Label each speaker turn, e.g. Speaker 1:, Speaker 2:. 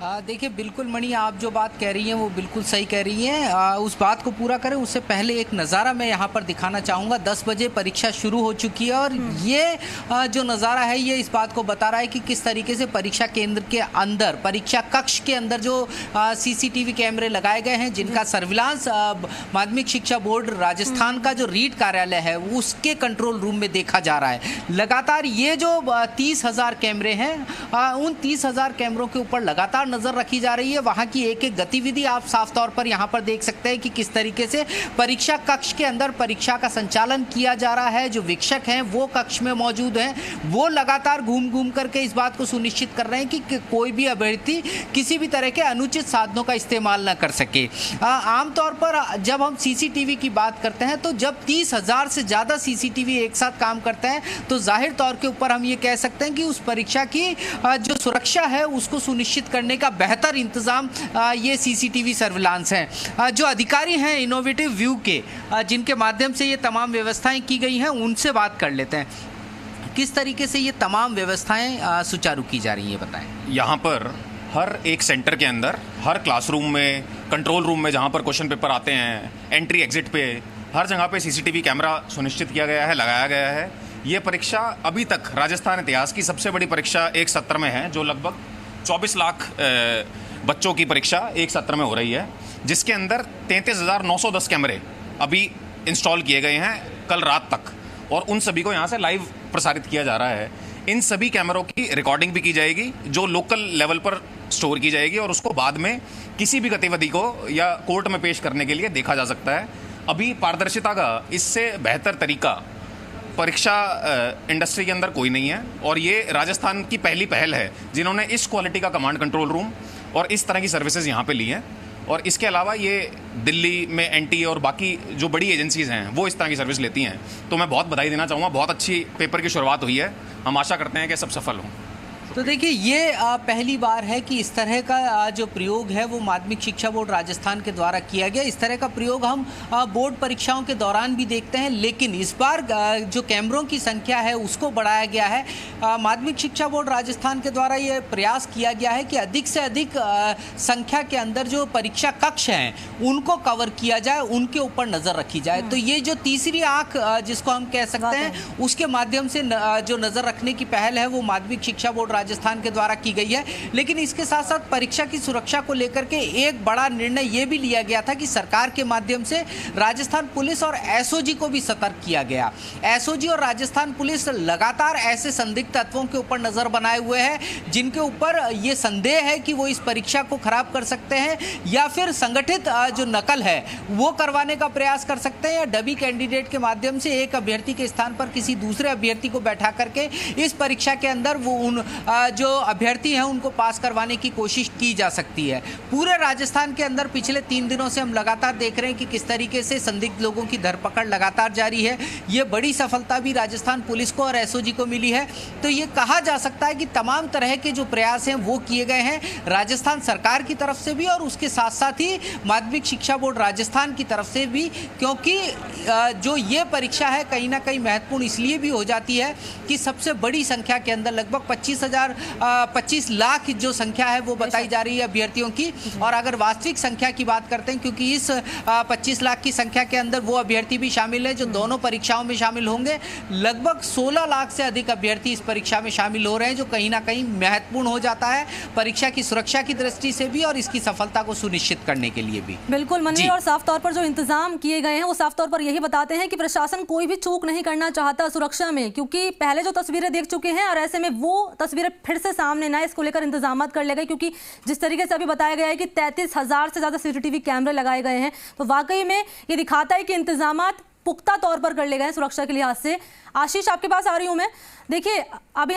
Speaker 1: देखिए बिल्कुल मणि, आप जो बात कह रही हैं वो बिल्कुल सही कह रही हैं। उस बात को पूरा करें उससे पहले एक नज़ारा मैं यहाँ पर दिखाना चाहूँगा। 10 बजे परीक्षा शुरू हो चुकी है और ये जो नज़ारा है ये इस बात को बता रहा है कि किस तरीके से परीक्षा केंद्र के अंदर, परीक्षा कक्ष के अंदर जो CCTV कैमरे लगाए गए हैं, जिनका सर्विलांस माध्यमिक शिक्षा बोर्ड राजस्थान का जो रीट कार्यालय है उसके कंट्रोल रूम में देखा जा रहा है। लगातार ये जो 30,000 कैमरे हैं, उन 30,000 कैमरों के ऊपर लगातार नजर रखी जा रही है। वहां की एक एक गतिविधि आप साफ तौर पर यहां पर देख सकते हैं कि किस तरीके से परीक्षा कक्ष के अंदर परीक्षा का संचालन किया जा रहा है। जो शिक्षक हैं वो कक्ष में मौजूद हैं, वो लगातार घूम घूम करके इस बात को सुनिश्चित कर रहे हैं कि कोई भी अभ्यर्थी किसी भी तरह के अनुचित साधनों का इस्तेमाल न कर सके। आमतौर पर जब हम CCTV की बात करते हैं तो जब 30,000 से ज़्यादा CCTV एक साथ काम करते हैं तो जाहिर तौर के ऊपर हम ये कह सकते हैं कि उस परीक्षा की जो सुरक्षा है उसको सुनिश्चित करने का बेहतर इंतजाम ये CCTV सर्विलांस है। जो अधिकारी हैं इनोवेटिव व्यू के, जिनके माध्यम से ये तमाम व्यवस्थाएं की गई हैं, उनसे बात कर लेते हैं। किस तरीके से ये तमाम व्यवस्थाएं सुचारू की जा रही हैं, बताएं।
Speaker 2: यहाँ पर हर एक सेंटर के अंदर, हर क्लासरूम में, कंट्रोल रूम में जहाँ पर क्वेश्चन पेपर आते हैं, एंट्री एग्जिट पे, हर जगह पे CCTV कैमरा सुनिश्चित किया गया है, लगाया गया है। ये परीक्षा अभी तक राजस्थान इतिहास की सबसे बड़ी परीक्षा एक सत्र में है, जो लगभग 24 लाख बच्चों की परीक्षा एक सत्र में हो रही है, जिसके अंदर 33,910 कैमरे अभी इंस्टॉल किए गए हैं कल रात तक, और उन सभी को यहाँ से लाइव प्रसारित किया जा रहा है। इन सभी कैमरों की रिकॉर्डिंग भी की जाएगी, जो लोकल लेवल पर स्टोर की जाएगी, और उसको बाद में किसी भी गतिविधि को या कोर्ट में पेश करने के लिए देखा जा सकता है। अभी पारदर्शिता का इससे बेहतर तरीका परीक्षा इंडस्ट्री के अंदर कोई नहीं है, और ये राजस्थान की पहली पहल है जिन्होंने इस क्वालिटी का कमांड कंट्रोल रूम और इस तरह की सर्विसेज यहाँ पे ली हैं। और इसके अलावा ये दिल्ली में NTA और बाकी जो बड़ी एजेंसीज हैं वो इस तरह की सर्विस लेती हैं। तो मैं बहुत बधाई देना चाहूँगा, बहुत अच्छी पेपर की शुरुआत हुई है। हम आशा करते हैं कि सब सफल हों।
Speaker 1: तो देखिए ये पहली बार है कि इस तरह का जो प्रयोग है वो माध्यमिक शिक्षा बोर्ड राजस्थान के द्वारा किया गया। इस तरह का प्रयोग हम बोर्ड परीक्षाओं के दौरान भी देखते हैं, लेकिन इस बार जो कैमरों की संख्या है उसको बढ़ाया गया है। माध्यमिक शिक्षा बोर्ड राजस्थान के द्वारा ये प्रयास किया गया है कि अधिक से अधिक संख्या के अंदर जो परीक्षा कक्ष हैं उनको कवर किया जाए, उनके ऊपर नज़र रखी जाए। तो ये जो तीसरी आँख जिसको हम कह सकते हैं, उसके माध्यम से जो नज़र रखने की पहल है वो माध्यमिक शिक्षा बोर्ड राजस्थान के द्वारा की गई है। लेकिन इसके साथ साथ परीक्षा की सुरक्षा को लेकर के एक बड़ा निर्णय यह भी लिया गया था कि सरकार के माध्यम से राजस्थान पुलिस और SOG को भी सतर्क किया गया। SOG और राजस्थान पुलिस लगातार ऐसे संदिग्ध तत्वों के ऊपर नजर बनाए हुए हैं जिनके ऊपर ये संदेह है कि वो इस परीक्षा को खराब कर सकते हैं या फिर संगठित जो नकल है वो करवाने का प्रयास कर सकते हैं, या डमी कैंडिडेट के माध्यम से एक अभ्यर्थी के स्थान पर किसी दूसरे अभ्यर्थी को बैठा करके इस परीक्षा के अंदर वो उन जो अभ्यर्थी हैं उनको पास करवाने की कोशिश की जा सकती है। पूरे राजस्थान के अंदर पिछले 3 दिनों से हम लगातार देख रहे हैं कि किस तरीके से संदिग्ध लोगों की धरपकड़ लगातार जारी है। ये बड़ी सफलता भी राजस्थान पुलिस को और SOG को मिली है। तो ये कहा जा सकता है कि तमाम तरह के जो प्रयास हैं वो किए गए हैं राजस्थान सरकार की तरफ से भी और उसके साथ साथ ही माध्यमिक शिक्षा बोर्ड राजस्थान की तरफ से भी, क्योंकि जो ये परीक्षा है कहीं ना कहीं महत्वपूर्ण इसलिए भी हो जाती है कि सबसे बड़ी संख्या के अंदर लगभग 25 लाख जो संख्या है वो बताई जा रही है अभ्यर्थियों की। और अगर वास्तविक संख्या की बात करते हैं, क्योंकि इस 25 लाख की संख्या के अंदर वो अभ्यर्थी भी शामिल है जो दोनों परीक्षाओं में शामिल होंगे, लगभग 16 लाख से अधिक अभ्यर्थी इस परीक्षा में शामिल हो रहे हैं, जो कहीं ना कहीं महत्वपूर्ण हो जाता है परीक्षा की सुरक्षा की दृष्टि से भी और इसकी सफलता को सुनिश्चित करने के लिए भी।
Speaker 3: बिल्कुल मनवी, और साफ तौर पर जो इंतजाम किए गए हैं वो साफ तौर पर यही बताते हैं कि प्रशासन कोई भी चूक नहीं करना चाहता सुरक्षा में, क्योंकि पहले जो तस्वीरें देख चुके हैं और ऐसे में वो तस्वीरें फिर से सामने ना, इसको लेकर इंतजाम कर ले गए। क्योंकि जिस तरीके से अभी बताया गया है कि 33,000 से ज्यादा CCTV कैमरे लगाए गए हैं, तो वाकई में ये दिखाता है कि इंतजाम पुख्ता तौर पर कर ले गए हैं सुरक्षा के लिहाज से। आशीष, आपके पास आ रही हूं मैं। देखिए अभी